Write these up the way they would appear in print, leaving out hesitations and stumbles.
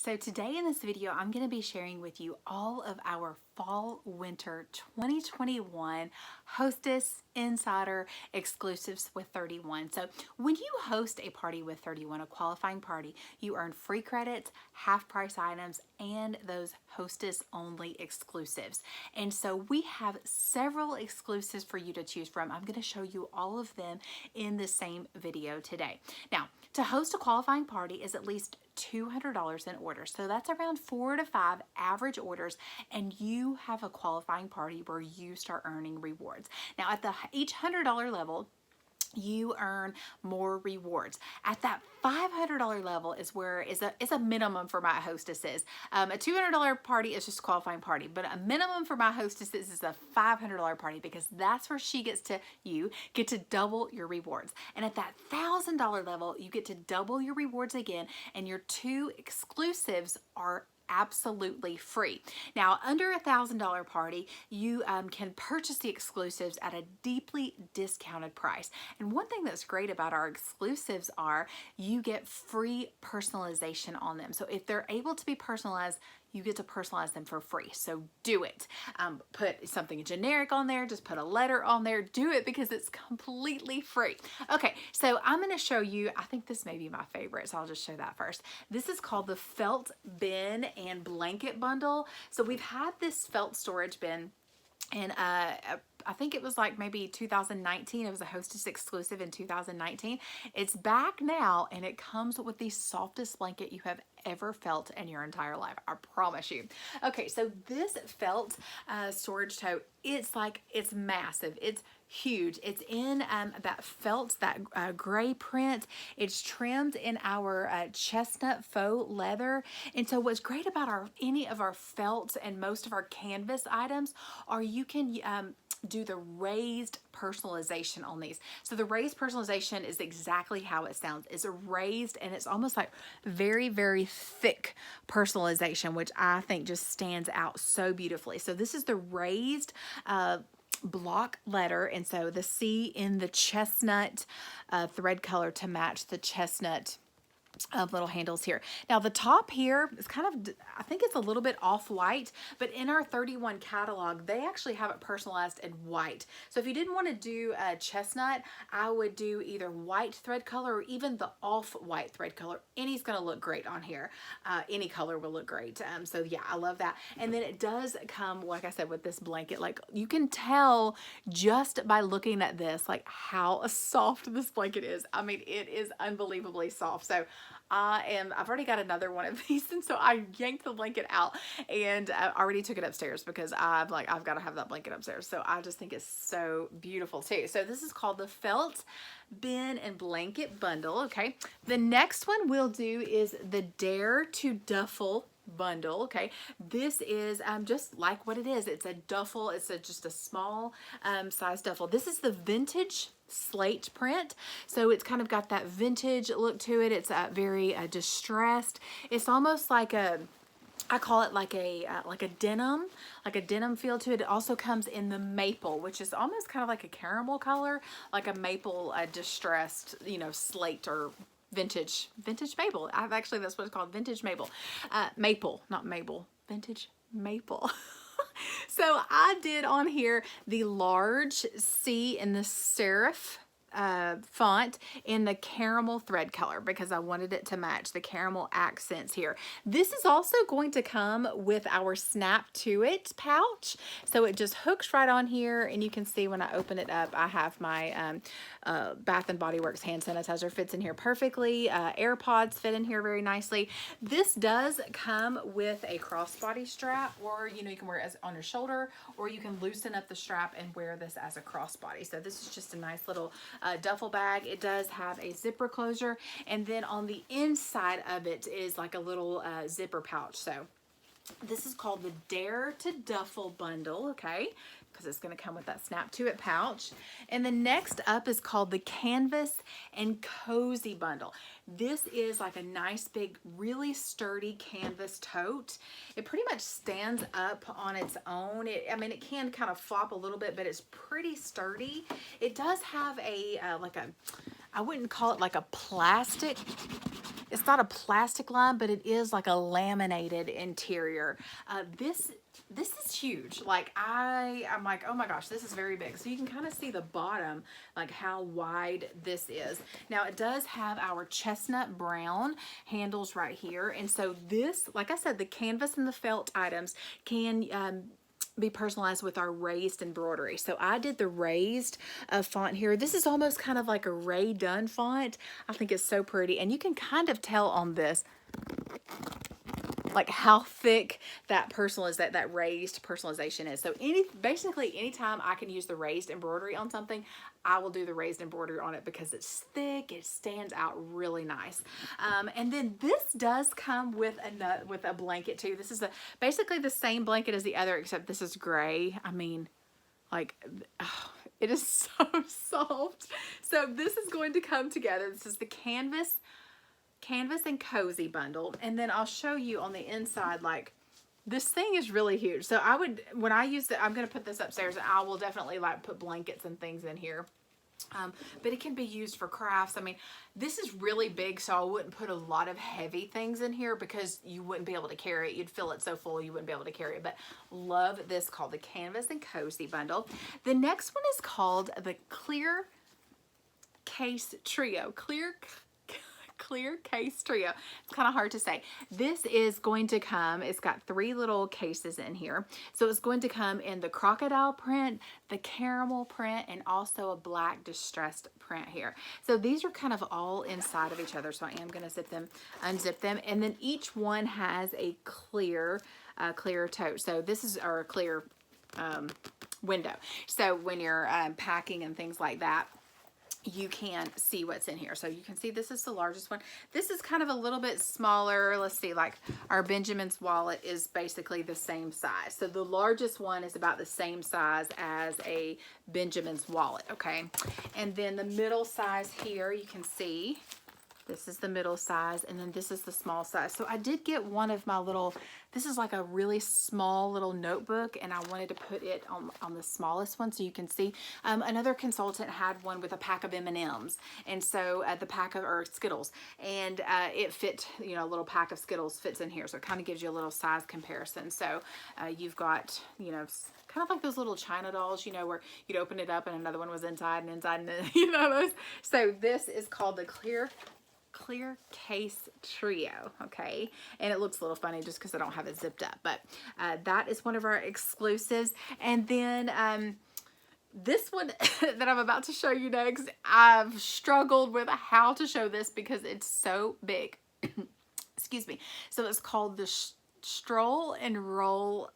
so today in this video, I'm going to be sharing with you all of our Fall Winter 2021 Hostess Insider exclusives with 31. So when you host a party with 31, a qualifying party, you earn free credits, half price items, and those Hostess only exclusives. And so we have several exclusives for you to choose from. I'm going to show you all of them in the same video today. Now, to host a qualifying party is at least $200 in orders. So that's around 4 to 5 average orders, and you have a qualifying party where you start earning rewards. Now at each $100 level, you earn more rewards. At that $500 level is where is a minimum for my hostesses. A $200 party is just a qualifying party, but a minimum for my hostesses is a $500 party, because that's where you get to double your rewards. And at that $1,000 level, you get to double your rewards again, and your 2 exclusives are absolutely free. Now, under a $1,000 party, you can purchase the exclusives at a deeply discounted price. And one thing that's great about our exclusives are you get free personalization on them. So if they're able to be personalized, you get to personalize them for free. So do it. Put something generic on there, just put a letter on there, do it, because it's completely free. Okay, so I'm gonna show you, I think this may be my favorite, so I'll just show that first. This is called the felt bin and blanket bundle. So we've had this felt storage bin, and I think it was like maybe 2019. It was a Hostess exclusive in 2019. It's back now, and it comes with the softest blanket you have ever felt in your entire life. I promise you. Okay, so this felt storage tote, it's massive. It's huge. It's in that felt, that gray print. It's trimmed in our chestnut faux leather. And so what's great about any of our felts and most of our canvas items are you can do the raised personalization on these. So the raised personalization is exactly how it sounds. It's raised, and it's almost like very, very thick personalization, which I think just stands out so beautifully. So this is the raised block letter, and so the C in the chestnut thread color to match the chestnut little handles here. Now the top here is kind of, I think it's a little bit off-white, but in our 31 catalog, they actually have it personalized in white. So if you didn't want to do a chestnut, I would do either white thread color or even the off-white thread color. Any's going to look great on here. Any color will look great. So yeah, I love that. And then it does come, like I said, with this blanket. Like you can tell just by looking at this, like how soft this blanket is. I mean, it is unbelievably soft. So I've already got another one of these, and so I yanked the blanket out, and I already took it upstairs because I've got to have that blanket upstairs. So I just think it's so beautiful too. So this is called the felt bin and blanket bundle. Okay, the next one we'll do is the Dare to Duffle bundle. Okay, this is just like what it is. It's a duffel. It's just a small size duffel. This is the vintage slate print, so it's kind of got that vintage look to it. It's very distressed. It's almost like a, I call it like a denim feel to it. It also comes in the maple, which is almost kind of like a caramel color, like a maple distressed, you know, slate or vintage maple. Actually, that's what it's called, vintage maple. Maple, not Mabel, vintage maple. So I did on here the large C in the serif font in the caramel thread color, because I wanted it to match the caramel accents here. This is also going to come with our Snap to It pouch, so it just hooks right on here, and you can see when I open it up, I have my Bath and Body Works hand sanitizer fits in here perfectly. AirPods fit in here very nicely. This does come with a crossbody strap, or you know, you can wear it on your shoulder, or you can loosen up the strap and wear this as a crossbody. So this is just a nice little duffel bag. It does have a zipper closure, and then on the inside of it is like a little zipper pouch. So this is called the Dare to Duffle bundle, okay, because it's going to come with that Snap to It pouch. And the next up is called the Canvas and Cozy bundle. This is like a nice big, really sturdy canvas tote. It pretty much stands up on its own. I mean, it can kind of flop a little bit, but it's pretty sturdy. It does have a like a I wouldn't call it like a plastic. It's not a plastic line, but it is like a laminated interior. This is huge. Like I'm like, oh my gosh, this is very big. So you can kind of see the bottom, like how wide this is. Now it does have our chestnut brown handles right here. And so this, like I said, the canvas and the felt items can be personalized with our raised embroidery. So I did the raised font here. This is almost kind of like a Rae Dunn font. I think it's so pretty. And you can kind of tell on this like how thick that that raised personalization is. So basically anytime I can use the raised embroidery on something, I will do the raised embroidery on it because it's thick, it stands out really nice. And then this does come with a blanket too. This is basically the same blanket as the other, except this is gray. I mean, like, oh, it is so soft. So this is going to come together. This is the canvas and cozy bundle, and then I'll show you on the inside. Like, this thing is really huge. So when I use it, I'm going to put this upstairs, and I will definitely like put blankets and things in here. But it can be used for crafts. I mean, this is really big, so I wouldn't put a lot of heavy things in here because you wouldn't be able to carry it. You'd fill it so full you wouldn't be able to carry it. But love this, called the Canvas and Cozy bundle. The next one is called the Clear Case Trio. Clear Case Trio. It's kind of hard to say. This is going to come, it's got 3 little cases in here. So it's going to come in the crocodile print, the caramel print, and also a black distressed print here. So these are kind of all inside of each other. So I am going to unzip them. And then each one has a clear tote. So this is our clear window. So when you're packing and things like that, you can see what's in here. So you can see this is the largest one. This is kind of a little bit smaller. Let's see, like our Benjamin's wallet is basically the same size. So the largest one is about the same size as a Benjamin's wallet, okay? And then the middle size here, you can see, this is the middle size, and then this is the small size. So I did get one of my little, this is like a really small little notebook, and I wanted to put it on the smallest one so you can see. Another consultant had one with a pack of M&Ms, and so the pack of, or Skittles, and it fit, you know, a little pack of Skittles fits in here, so it kind of gives you a little size comparison. So you've got, you know, kind of like those little China dolls, you know, where you'd open it up and another one was inside and inside, and you know those. So this is called the Clear Case Trio, okay? And it looks a little funny just because I don't have it zipped up, but that is one of our exclusives. And then this one that I'm about to show you next, I've struggled with how to show this because it's so big. Excuse me. So it's called the Stroll and Roll.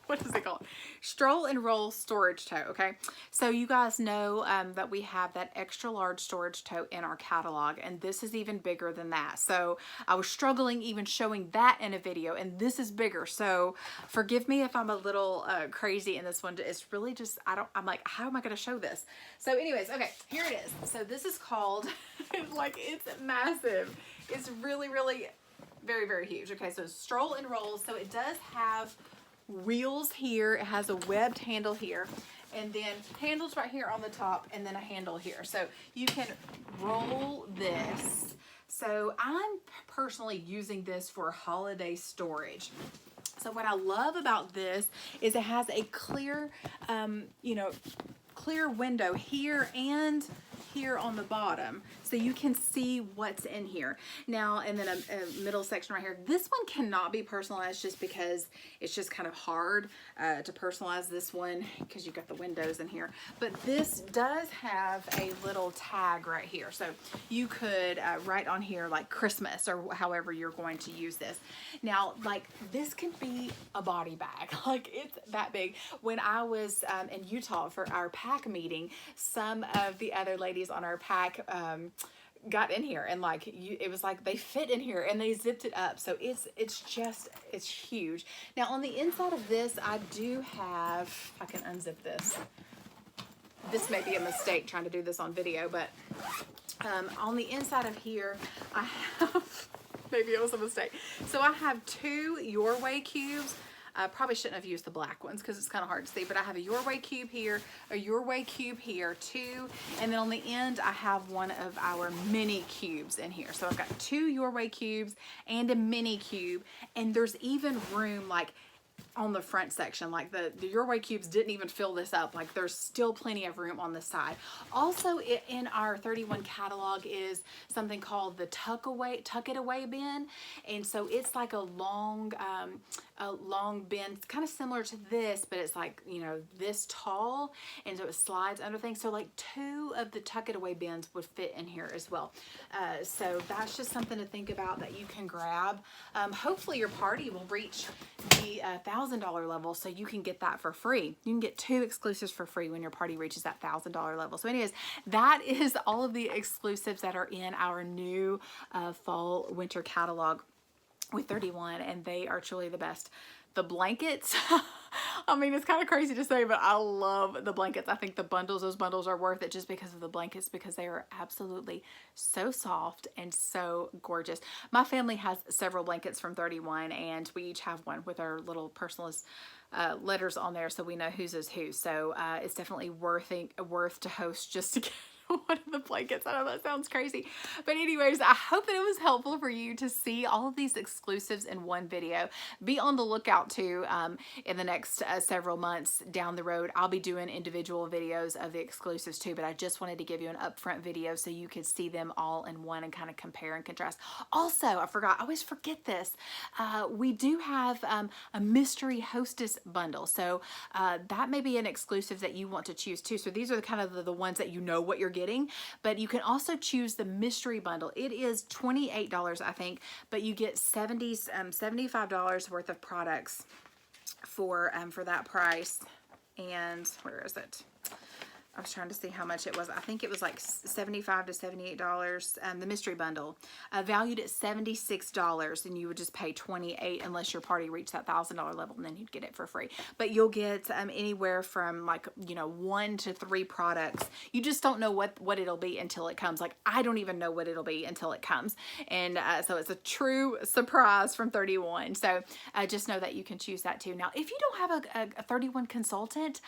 What is it called? Stroll and Roll storage tote, okay? So you guys know that we have that extra large storage tote in our catalog, and this is even bigger than that. So I was struggling even showing that in a video, and this is bigger. So forgive me if I'm a little crazy in this one. It's really just, I'm like, how am I going to show this? So anyways, okay, here it is. So this is called, like, it's massive. It's really, really very, very huge. Okay, so Stroll and Roll. So it does have wheels here. It has a webbed handle here, and then handles right here on the top, and then a handle here. So you can roll this. So I'm personally using this for holiday storage. So what I love about this is it has a clear, you know, clear window here and here on the bottom, so you can see what's in here. Now, and then a middle section right here. This one cannot be personalized just because it's just kind of hard to personalize this one because you've got the windows in here. But this does have a little tag right here. So you could write on here like Christmas or however you're going to use this. Now, like, this can be a body bag. Like, it's that big. When I was in Utah for our pack meeting, some of the other ladies on our pack got in here, and like it was like they fit in here and they zipped it up. So it's huge. Now on the inside of this, I do have, if I can unzip this. This may be a mistake trying to do this on video, but on the inside of here, I have, maybe it was a mistake. So I have 2 Your Way cubes. I probably shouldn't have used the black ones because it's kind of hard to see, but I have a Your Way cube here, a Your Way cube here too, and then on the end I have one of our mini cubes in here. So I've got 2 Your Way cubes and a mini cube, and there's even room like on the front section, like the Your Way cubes didn't even fill this up. Like there's still plenty of room on the side. Also in our 31 catalog is something called the Tuck It Away bin, and so it's like a long bin. It's kind of similar to this, but it's like, you know, this tall, and so it slides under things. So like 2 of the Tuck It Away bins would fit in here as well. So that's just something to think about that you can grab. Hopefully your party will reach the $1,000 level, so you can get that for free. You can get 2 exclusives for free when your party reaches that $1,000 level. So anyways, that is all of the exclusives that are in our new fall winter catalog with 31, and they are truly the best. The blankets, I mean, it's kind of crazy to say, but I love the blankets. I think those bundles are worth it just because of the blankets, because they are absolutely so soft and so gorgeous. My family has several blankets from 31, and we each have one with our little personalized letters on there, so we know whose is who. So it's definitely worth to host just to get one of the blankets. I know that sounds crazy, but anyways, I hope that it was helpful for you to see all of these exclusives in one video. Be on the lookout too, in the next several months down the road, I'll be doing individual videos of the exclusives too, but I just wanted to give you an upfront video so you could see them all in one and kind of compare and contrast. Also, I always forget this, we do have a mystery hostess bundle, so that may be an exclusive that you want to choose too. So these are kind of the ones that you know what you're getting, but you can also choose the mystery bundle. It is $28, I think, but you get $75 worth of products for that price. And where is it? I was trying to see how much it was. I think it was like $75 to $78, the mystery bundle, valued at $76, and you would just pay $28 unless your party reached that $1,000 level, and then you'd get it for free. But you'll get anywhere from, like, you know, 1 to 3 products. You just don't know what it'll be until it comes. Like, I don't even know what it'll be until it comes. And so it's a true surprise from 31. So just know that you can choose that too. Now, if you don't have a 31 consultant,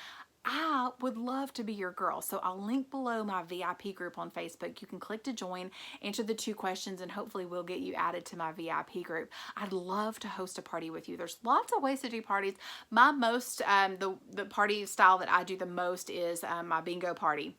I would love to be your girl. So I'll link below my VIP group on Facebook. You can click to join, answer the 2 questions, and hopefully we'll get you added to my VIP group. I'd love to host a party with you. There's lots of ways to do parties. My most, the party style that I do the most is my bingo party.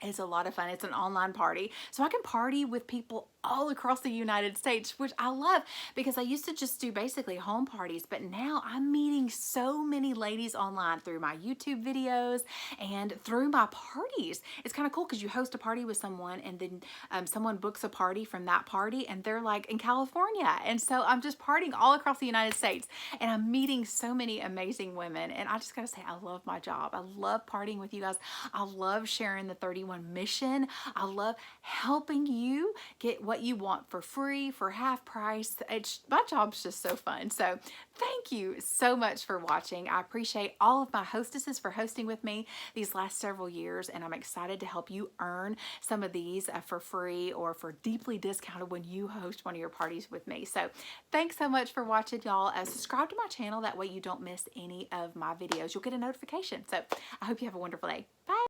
It's a lot of fun. It's an online party, so I can party with people all across the United States, which I love, because I used to just do basically home parties, but now I'm meeting so many ladies online through my YouTube videos and through my parties. It's kind of cool because you host a party with someone, and then someone books a party from that party, and they're like in California, and so I'm just partying all across the United States, and I'm meeting so many amazing women. And I just gotta say, I love my job. I love partying with you guys. I love sharing the 31 mission. I love helping you get what you want for free, for half price. My job's just so fun. So thank you so much for watching. I appreciate all of my hostesses for hosting with me these last several years, and I'm excited to help you earn some of these for free or for deeply discounted when you host one of your parties with me. So thanks so much for watching, y'all. Subscribe to my channel, that way you don't miss any of my videos. You'll get a notification. So I hope you have a wonderful day. Bye.